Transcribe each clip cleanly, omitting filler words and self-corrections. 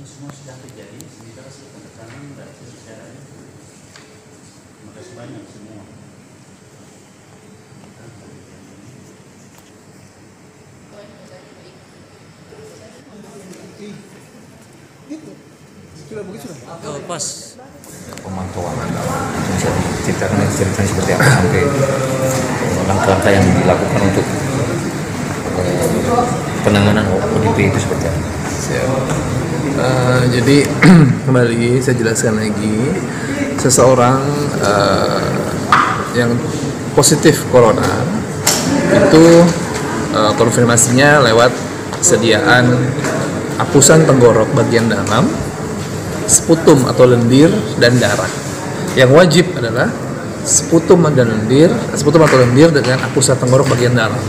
Semua sudah terjadi, sementara penekanan dan pembicaraan. Terima kasih banyak semua. Oh, pas. Pemantauan bisa diceritakan ceritanya seperti apa sampai langkah-langkah yang dilakukan untuk penanganan ODP itu seperti apa? Jadi kembali saya jelaskan lagi, seseorang yang positif corona itu konfirmasinya lewat sediaan apusan tenggorok bagian dalam, sputum atau lendir dan darah. Yang wajib adalah sputum atau lendir dengan apusan tenggorok bagian dalam.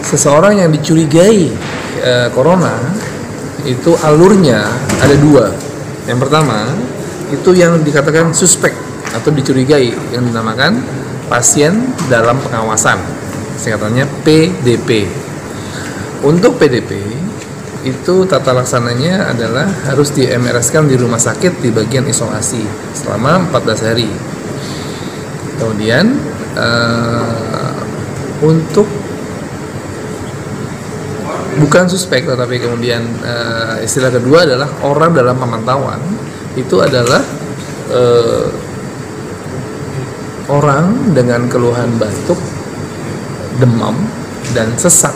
Seseorang yang dicurigai corona itu alurnya ada dua. Yang pertama itu yang dikatakan suspek atau dicurigai, yang dinamakan pasien dalam pengawasan, singkatannya PDP. Untuk PDP itu tata laksananya adalah harus di MRS-kan di rumah sakit di bagian isolasi selama 14 hari. Kemudian untuk bukan suspek tetapi kemudian istilah kedua adalah orang dalam pemantauan, itu adalah orang dengan keluhan batuk, demam, dan sesak,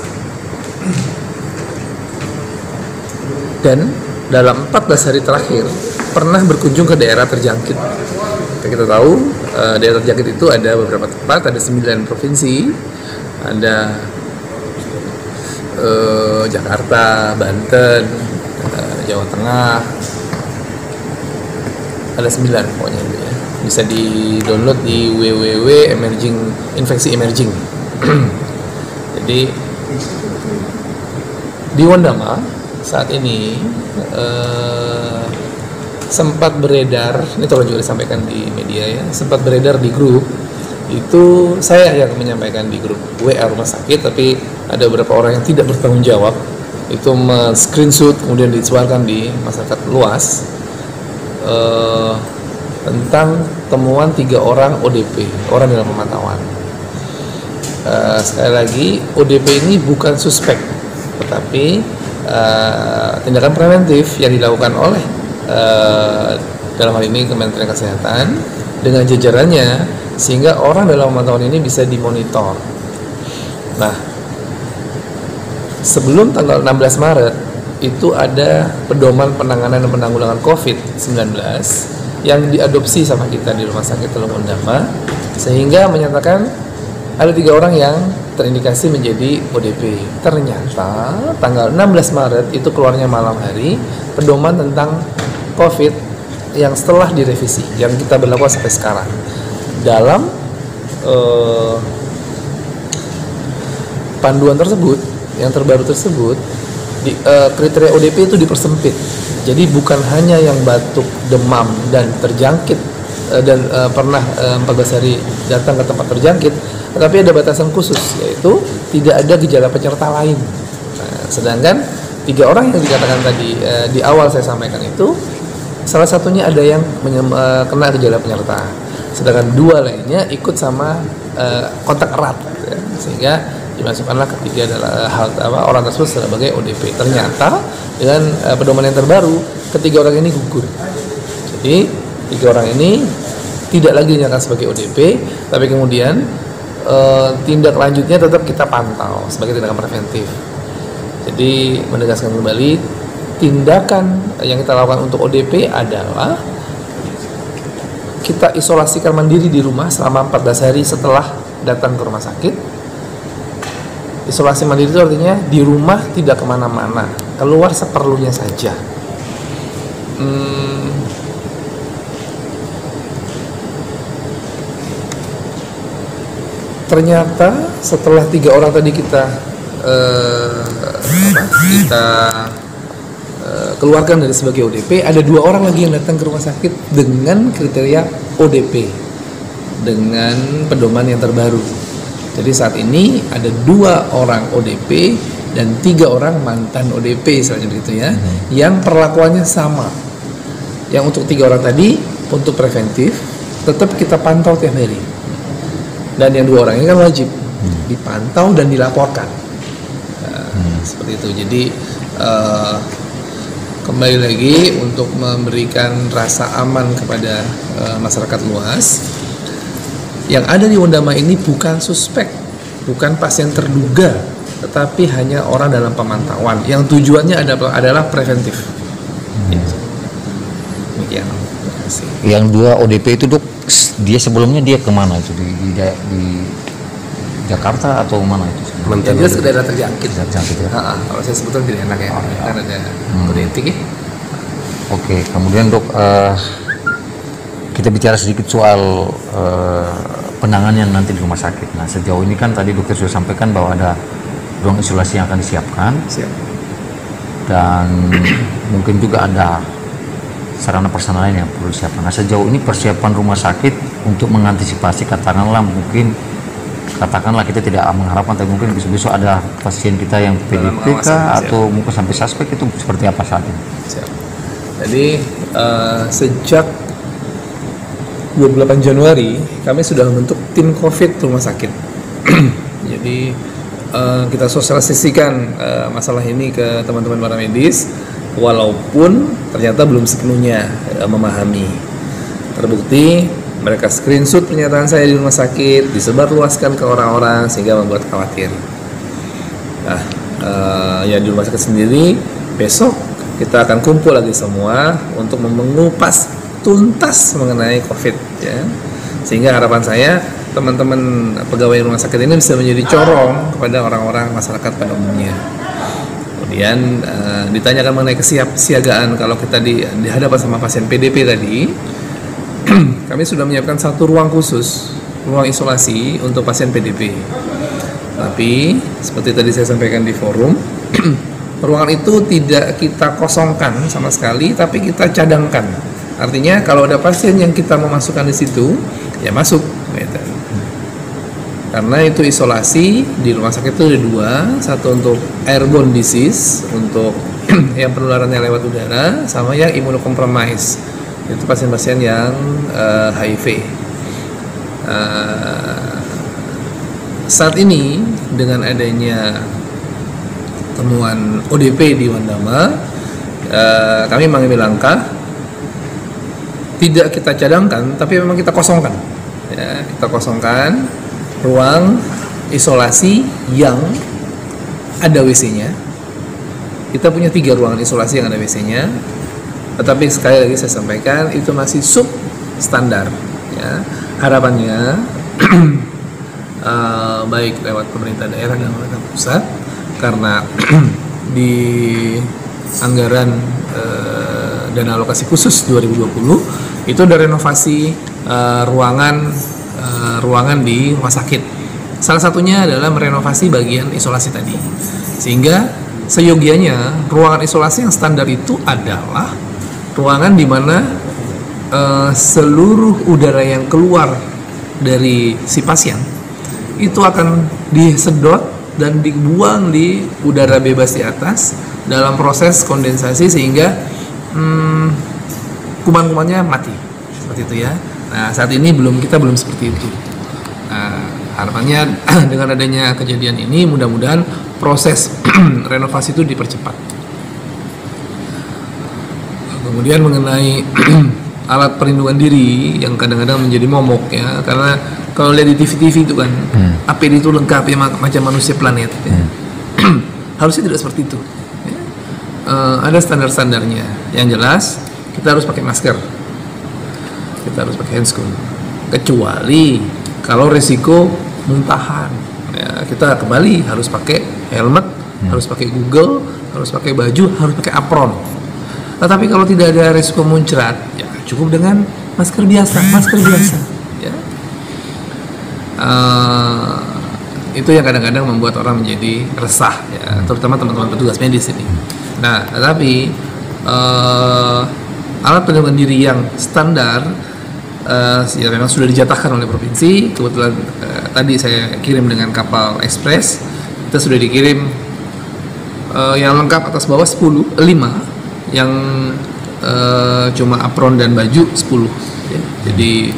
dan dalam 14 hari terakhir pernah berkunjung ke daerah terjangkit. Kita tahu daerah terjangkit itu ada beberapa tempat, ada 9 provinsi, ada Jakarta, Banten, Jawa Tengah, ada 9 pokoknya itu ya. Bisa di download di infeksi emerging. Jadi di Wondama saat ini sempat beredar, ini tolong juga disampaikan di media ya, sempat beredar di grup. Itu saya yang menyampaikan di grup WA rumah sakit, tapi ada beberapa orang yang tidak bertanggung jawab itu screenshot kemudian disebarkan di masyarakat luas tentang temuan 3 orang ODP, orang dalam pemantauan. Sekali lagi, ODP ini bukan suspek, tetapi tindakan preventif yang dilakukan oleh dalam hal ini Kementerian Kesehatan dengan jajarannya, sehingga orang dalam pemantauan ini bisa dimonitor. Nah, sebelum tanggal 16 Maret itu ada pedoman penanganan dan penanggulangan COVID-19 yang diadopsi sama kita di Rumah Sakit Teluk Wondama, sehingga menyatakan ada 3 orang yang terindikasi menjadi ODP. Ternyata tanggal 16 Maret itu keluarnya malam hari pedoman tentang COVID yang setelah direvisi, yang kita berlakukan sampai sekarang. Dalam panduan tersebut, yang terbaru tersebut, kriteria ODP itu dipersempit. Jadi bukan hanya yang batuk, demam, dan terjangkit dan pernah 14 hari datang ke tempat terjangkit, tetapi ada batasan khusus, yaitu tidak ada gejala penyerta lain. Nah, sedangkan 3 orang yang dikatakan tadi di awal saya sampaikan itu, salah satunya ada yang kena gejala penyerta, sedangkan 2 lainnya ikut sama kontak erat, ya. Sehingga dimasukkanlah ketiga adalah orang tersebut sebagai ODP. Ternyata dengan pedoman yang terbaru, ketiga orang ini gugur. Jadi 3 orang ini tidak lagi dinyatakan sebagai ODP, tapi kemudian tindak lanjutnya tetap kita pantau sebagai tindakan preventif. Jadi menegaskan kembali, tindakan yang kita lakukan untuk ODP adalah kita isolasikan mandiri di rumah selama 14 hari setelah datang ke rumah sakit. Isolasi mandiri itu artinya di rumah tidak kemana-mana, keluar seperlunya saja. ternyata setelah 3 orang tadi kita keluarkan dari sebagai ODP, ada 2 orang lagi yang datang ke rumah sakit dengan kriteria ODP dengan pedoman yang terbaru. Jadi saat ini ada 2 orang ODP dan 3 orang mantan ODP selanjutnya gitu ya, yang perlakuannya sama. Yang untuk 3 orang tadi untuk preventif tetap kita pantau tiap hari, dan yang 2 orang ini kan wajib dipantau dan dilaporkan. Seperti itu. Jadi kembali lagi untuk memberikan rasa aman kepada masyarakat luas, yang ada di Wondama ini bukan suspek, bukan pasien terduga, tetapi hanya orang dalam pemantauan yang tujuannya adalah preventif. Demikian. Terima kasih. Yang 2 ODP itu Dok, dia sebelumnya dia kemana itu di Jakarta atau mana itu? Yang jelas ke daerah terjangkit. Terjangkit ya. Kalau saya sebutkan tidak enak ya, kan ada kode etik ya. Oke, kemudian Dok, kita bicara sedikit soal penanganan nanti di rumah sakit. Nah, sejauh ini kan tadi dokter sudah sampaikan bahwa ada ruang isolasi yang akan disiapkan. Siap. Dan mungkin juga ada sarana prasarana lain yang perlu disiapkan. Nah, sejauh ini persiapan rumah sakit untuk mengantisipasi, katakanlah kita tidak mengharapkan, tapi mungkin besok ada pasien kita yang PDP atau mungkin sampai suspek, itu seperti apa saat ini? Siap. Jadi sejak 28 Januari kami sudah membentuk tim COVID rumah sakit. Jadi kita sosialisasikan masalah ini ke teman-teman para medis, walaupun ternyata belum sepenuhnya memahami. Terbukti mereka screenshot pernyataan saya di rumah sakit, disebarluaskan ke orang-orang sehingga membuat khawatir. Nah, ya di rumah sakit sendiri besok kita akan kumpul lagi semua untuk mengupas tuntas mengenai COVID ya. Sehingga harapan saya teman-teman pegawai rumah sakit ini bisa menjadi corong kepada orang-orang masyarakat pada umumnya. Kemudian ditanyakan mengenai kesiapsiagaan kalau kita dihadapan sama pasien PDP tadi. Kami sudah menyiapkan 1 ruang khusus, ruang isolasi untuk pasien PDP. Tapi seperti tadi saya sampaikan di forum, ruangan itu tidak kita kosongkan sama sekali, tapi kita cadangkan. Artinya kalau ada pasien yang kita mau masukkan di situ, ya masuk. Gitu. Karena itu isolasi di rumah sakit itu ada 2, satu untuk airborne disease, untuk yang penularannya lewat udara, sama yang immunocompromised. Itu pasien-pasien yang HIV. Saat ini dengan adanya temuan ODP di Wondama, kami mengambil langkah tidak kita cadangkan, tapi memang kita kosongkan. Ya, kita kosongkan ruang isolasi yang ada WC-nya. Kita punya 3 ruangan isolasi yang ada WC-nya. Tetapi sekali lagi saya sampaikan itu masih sub standar ya. Harapannya baik lewat pemerintah daerah dan pemerintah pusat, karena di anggaran dana alokasi khusus 2020 itu ada renovasi ruangan di rumah sakit. Salah satunya adalah merenovasi bagian isolasi tadi, sehingga seyogianya ruangan isolasi yang standar itu adalah ruangan di mana seluruh udara yang keluar dari si pasien itu akan disedot dan dibuang di udara bebas di atas dalam proses kondensasi sehingga kuman-kumannya mati, seperti itu ya. Nah, saat ini kita belum seperti itu. Nah, harapannya dengan adanya kejadian ini mudah-mudahan proses renovasi itu dipercepat. Kemudian mengenai alat perlindungan diri yang kadang-kadang menjadi momok ya, karena kalau lihat di TV-TV itu kan APD itu lengkap ya, macam manusia planet ya. Harusnya tidak seperti itu ya. Ada standar-standarnya. Yang jelas kita harus pakai masker, kita harus pakai handscoon, kecuali kalau resiko muntahan ya, kita kembali harus pakai helmet, harus pakai Google, harus pakai baju, harus pakai apron. Tetapi kalau tidak ada risiko muncrat, ya cukup dengan masker biasa ya. itu yang kadang-kadang membuat orang menjadi resah ya, terutama teman-teman petugas medis ini. Nah, tetapi alat pelindungan diri yang standar ya memang sudah dijatahkan oleh provinsi. Kebetulan tadi saya kirim dengan kapal ekspres, kita sudah dikirim yang lengkap atas bawah 5, yang cuma apron dan baju 10 ya. Jadi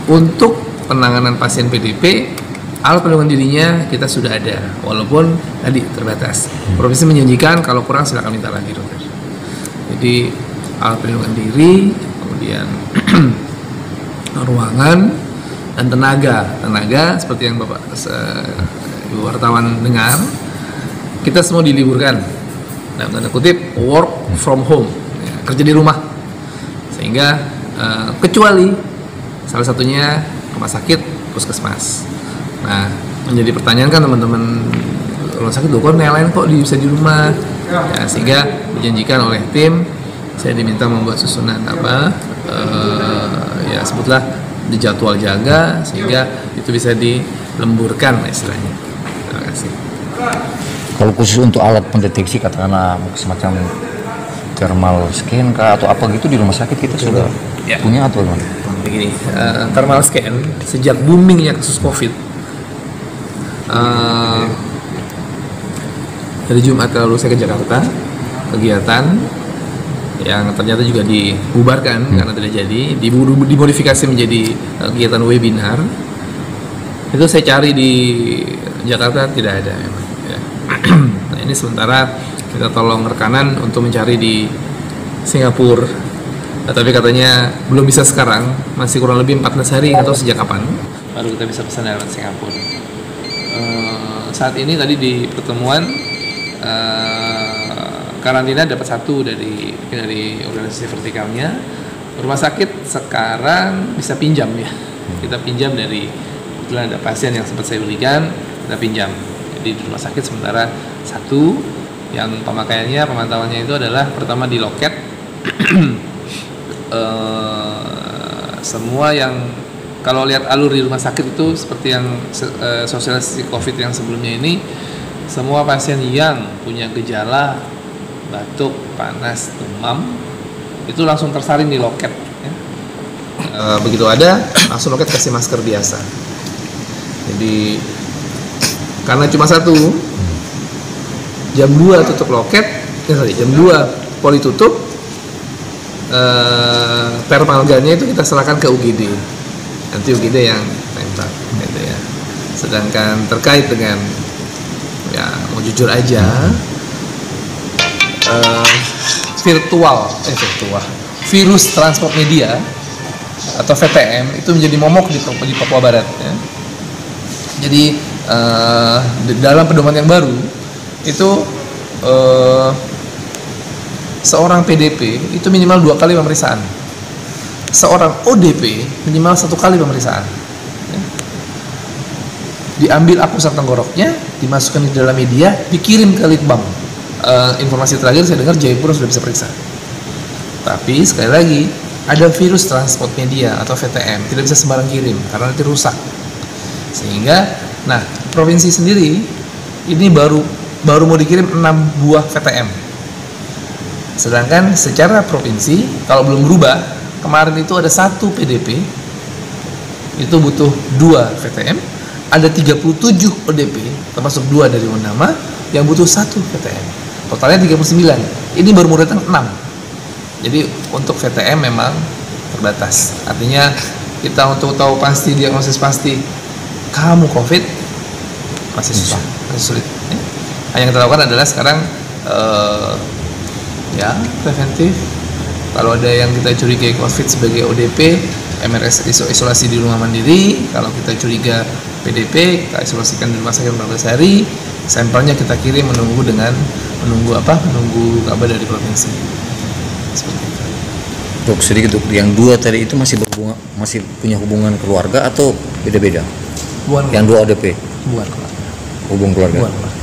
untuk penanganan pasien PDP, alat pelindungan dirinya kita sudah ada, walaupun tadi terbatas. Provinsi menjanjikan kalau kurang silakan minta lagi, dokter. Jadi alat pelindungan diri, kemudian ruangan dan tenaga seperti yang Bapak Ibu wartawan dengar, kita semua diliburkan dalam tanda kutip work from home ya, kerja di rumah, sehingga kecuali salah satunya rumah sakit, puskesmas. Nah, menjadi pertanyaan kan teman-teman rumah sakit, kok yang lain kok bisa di rumah ya, sehingga dijanjikan oleh tim, saya diminta membuat susunan ya sebutlah di jadwal jaga, sehingga itu bisa dilemburkan istilahnya. Terima kasih. Kalau khusus untuk alat pendeteksi katakanlah semacam thermal scan kah atau apa gitu di rumah sakit kita sudah punya atau bagaimana? Begini, thermal scan sejak boomingnya kasus COVID, dari Jumat lalu saya ke Jakarta, kegiatan yang ternyata juga dibubarkan karena tidak jadi, dimodifikasi menjadi kegiatan webinar. Itu saya cari di Jakarta tidak ada memang. Ya. Nah, ini sementara kita tolong rekanan untuk mencari di Singapura. Tapi katanya belum bisa sekarang, masih kurang lebih 14 hari atau sejak kapan baru kita bisa pesan dari Singapura. Saat ini tadi di pertemuan karantina dapat 1 dari organisasi vertikalnya. Rumah sakit sekarang bisa pinjam ya, kita pinjam dari, kebetulan ada pasien yang sempat saya berikan, kita pinjam. Jadi di rumah sakit sementara 1 yang pemakaiannya, pemantauannya itu adalah pertama di loket. Semua yang kalau lihat alur di rumah sakit itu seperti yang sosialisasi COVID yang sebelumnya ini, semua pasien yang punya gejala batuk, panas, demam itu langsung tersalin di loket ya. Begitu ada, langsung loket kasih masker biasa. Jadi karena cuma 1, jam 2 tutup loket, jam 2 poli tutup, permalgannya itu kita serahkan ke UGD, nanti UGD yang nempel gitu ya. Sedangkan terkait dengan ya mau jujur aja, virus transport media atau VTM itu menjadi momok di Papua Barat ya. Jadi dalam pedoman yang baru itu seorang PDP itu minimal 2 kali pemeriksaan, seorang ODP minimal 1 kali pemeriksaan ya. Diambil akusan tenggoroknya, dimasukkan di dalam media, dikirim ke Litbang. Informasi terakhir saya dengar Jayapura sudah bisa periksa. Tapi sekali lagi, ada virus transport media atau VTM, tidak bisa sembarang kirim karena nanti rusak. Sehingga, nah provinsi sendiri ini baru mau dikirim 6 buah VTM. Sedangkan secara provinsi kalau belum berubah, kemarin itu ada 1 PDP itu butuh 2 VTM, ada 37 ODP termasuk 2 dari Undama yang butuh 1 VTM, totalnya 39. Ini baru mau datang 6. Jadi untuk VTM memang terbatas. Artinya kita untuk tahu pasti, diagnosis pasti kamu COVID masih susah, masih sulit ya. Yang kita lakukan adalah sekarang ya preventif. Kalau ada yang kita curigai COVID sebagai ODP, MRS isolasi di rumah mandiri. Kalau kita curiga PDP, kita isolasikan di rumah sakit 14 hari. Sampelnya kita kirim menunggu kabar dari provinsi. Seperti itu. Dok, sedikit dok, yang 2 tadi itu masih punya hubungan keluarga atau beda-beda? Yang 2 ODP? Hubungan keluarga. Hubungan keluarga. Hubungan keluarga.